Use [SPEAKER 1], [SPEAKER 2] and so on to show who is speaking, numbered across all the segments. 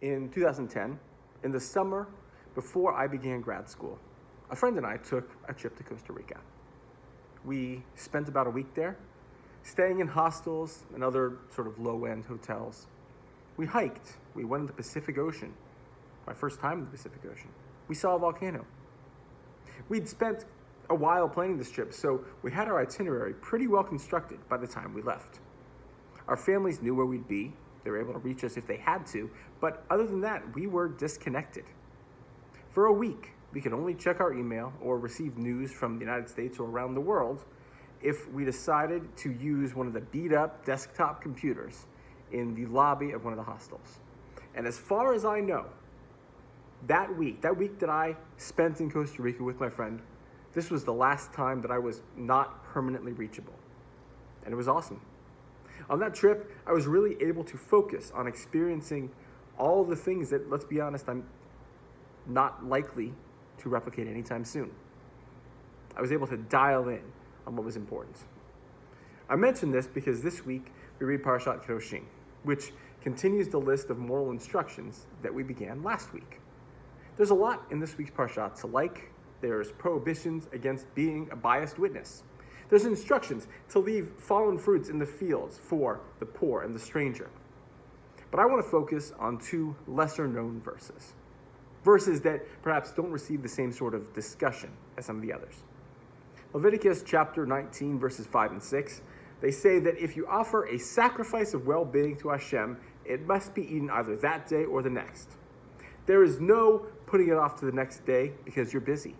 [SPEAKER 1] In 2010, in the summer before I began grad school, a friend and I took a trip to Costa Rica. We spent about a week there, staying in hostels and other sort of low-end hotels. We hiked. We went in the Pacific Ocean. My first time in the Pacific Ocean. We saw a volcano. We'd spent a while planning this trip, so we had our itinerary pretty well constructed by the time we left. Our families knew where we'd be. They were able to reach us if they had to, but other than that, we were disconnected. For a week, we could only check our email or receive news from the United States or around the world if we decided to use one of the beat-up desktop computers in the lobby of one of the hostels. And as far as I know, that week that I spent in Costa Rica with my friend, this was the last time that I was not permanently reachable. And it was awesome. On that trip, I was really able to focus on experiencing all the things that, let's be honest, I'm not likely to replicate anytime soon. I was able to dial in on what was important. I mention this because this week we read Parashat Kedoshim, which continues the list of moral instructions that we began last week. There's a lot in this week's Parashat to like. There's prohibitions against being a biased witness. There's instructions to leave fallen fruits in the fields for the poor and the stranger. But I want to focus on two lesser-known verses. Verses that perhaps don't receive the same sort of discussion as some of the others. Leviticus chapter 19, verses 5 and 6, they say that if you offer a sacrifice of well-being to Hashem, it must be eaten either that day or the next. There is no putting it off to the next day because you're busy.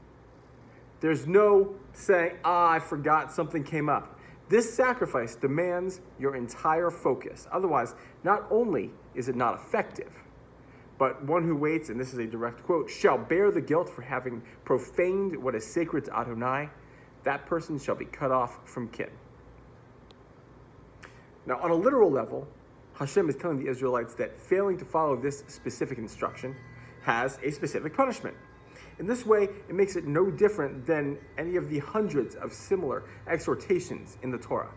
[SPEAKER 1] There's no saying, I forgot, something came up. This sacrifice demands your entire focus. Otherwise, not only is it not effective, but one who waits, and this is a direct quote, shall bear the guilt for having profaned what is sacred to Adonai. That person shall be cut off from kin. Now, on a literal level, Hashem is telling the Israelites that failing to follow this specific instruction has a specific punishment. In this way, it makes it no different than any of the hundreds of similar exhortations in the Torah.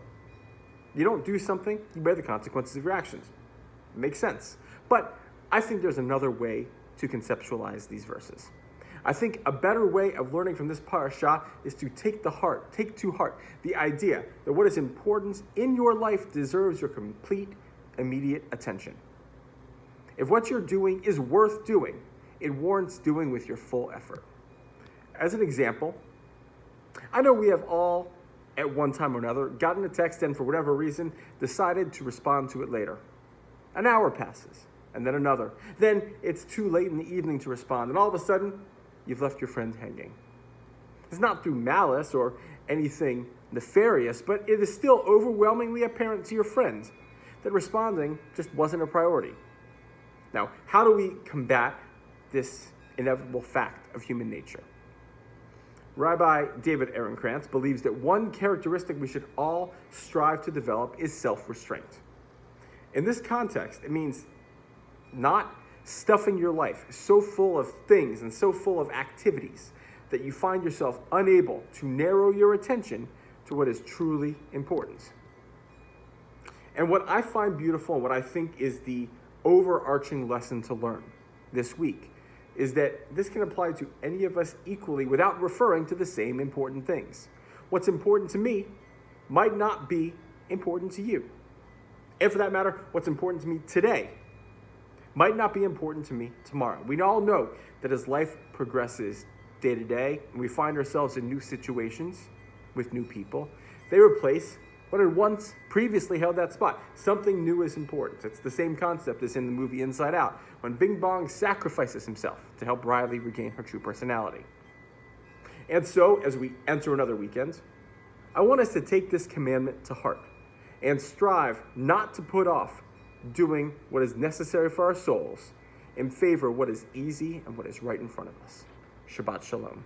[SPEAKER 1] You don't do something, you bear the consequences of your actions. It makes sense. But I think there's another way to conceptualize these verses. I think a better way of learning from this parasha is to take to heart the idea that what is important in your life deserves your complete, immediate attention. If what you're doing is worth doing, it warrants doing with your full effort. As an example, I know we have all, at one time or another, gotten a text and for whatever reason, decided to respond to it later. An hour passes, and then another. Then it's too late in the evening to respond, and all of a sudden, you've left your friend hanging. It's not through malice or anything nefarious, but it is still overwhelmingly apparent to your friend that responding just wasn't a priority. Now, how do we combat this inevitable fact of human nature? Rabbi David Ehrenkrantz believes that one characteristic we should all strive to develop is self-restraint. In this context, it means not stuffing your life so full of things and so full of activities that you find yourself unable to narrow your attention to what is truly important. And what I find beautiful and what I think is the overarching lesson to learn this week is that this can apply to any of us equally without referring to the same important things. What's important to me might not be important to you. And for that matter, what's important to me today might not be important to me tomorrow. We all know that as life progresses day to day, and we find ourselves in new situations with new people, they replace what had once previously held that spot. Something new is important. It's the same concept as in the movie Inside Out, when Bing Bong sacrifices himself to help Riley regain her true personality. And so, as we enter another weekend, I want us to take this commandment to heart and strive not to put off doing what is necessary for our souls in favor of what is easy and what is right in front of us. Shabbat Shalom.